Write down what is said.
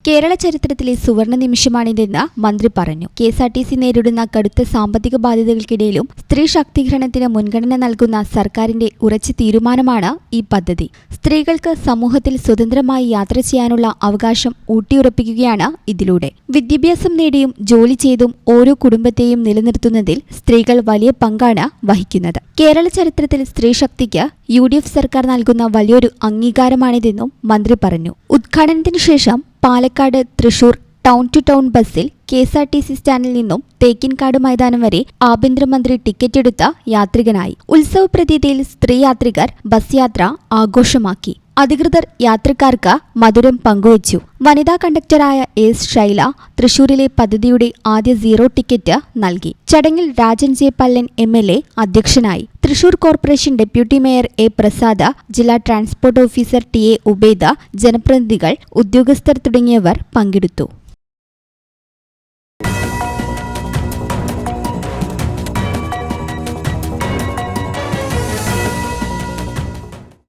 കേരള ചരിത്രത്തിലെ സുവർണ നിമിഷമാണിതെന്ന് മന്ത്രി പറഞ്ഞു. KSRTC നേരിടുന്ന കടുത്ത സാമ്പത്തിക ബാധ്യതകൾക്കിടയിലും സ്ത്രീ ശാക്തീകരണത്തിന് മുൻഗണന നൽകുന്ന സർക്കാരിന്റെ ഉറച്ച തീരുമാനമാണ് ഈ പദ്ധതി. സ്ത്രീകൾക്ക് സമൂഹത്തിൽ സ്വതന്ത്രമായി യാത്ര ചെയ്യാനുള്ള അവകാശം ഊട്ടിയുറപ്പിക്കുകയാണ് ഇതിലൂടെ. വിദ്യാഭ്യാസം നേടിയും ജോലി ചെയ്തും ഓരോ കുടുംബത്തെയും നിലനിർത്തുന്നതിൽ സ്ത്രീകൾ വലിയ പങ്കാണ് വഹിക്കുന്നത്. കേരള ചരിത്രത്തിൽ സ്ത്രീ ശക്തിക്ക് UDF സർക്കാർ നൽകുന്ന വലിയൊരു അംഗീകാരമാണിതെന്നും മന്ത്രി പറഞ്ഞു. ഉദ്ഘാടനത്തിന് ശേഷം Palakkad Thrissur town to town ബസ്സിൽ KSRTC സ്റ്റാൻഡിൽ നിന്നും തേക്കിൻകാട് മൈതാനം വരെ ആഭ്യന്തരമന്ത്രി ടിക്കറ്റ് എടുത്ത യാത്രികനായി. ഉത്സവ പ്രതീതിയിൽ സ്ത്രീ യാത്രികർ ബസ് യാത്ര ആഘോഷമാക്കി. അധികൃതർ യാത്രക്കാർക്ക് മധുരം പങ്കുവച്ചു. വനിതാ കണ്ടക്ടറായ S. ശൈല തൃശൂരിലെ പദ്ധതിയുടെ ആദ്യ സീറോ ടിക്കറ്റ് നൽകി. ചടങ്ങിൽ രാജൻ J. പല്ലൻ MLA അധ്യക്ഷനായി. Thrissur corporation deputy mayor A. Prasad, ജില്ലാ ട്രാൻസ്പോർട്ട് ഓഫീസർ TA. ഉബൈദ, ജനപ്രതിനിധികൾ, ഉദ്യോഗസ്ഥർ തുടങ്ങിയവർ പങ്കെടുത്തു.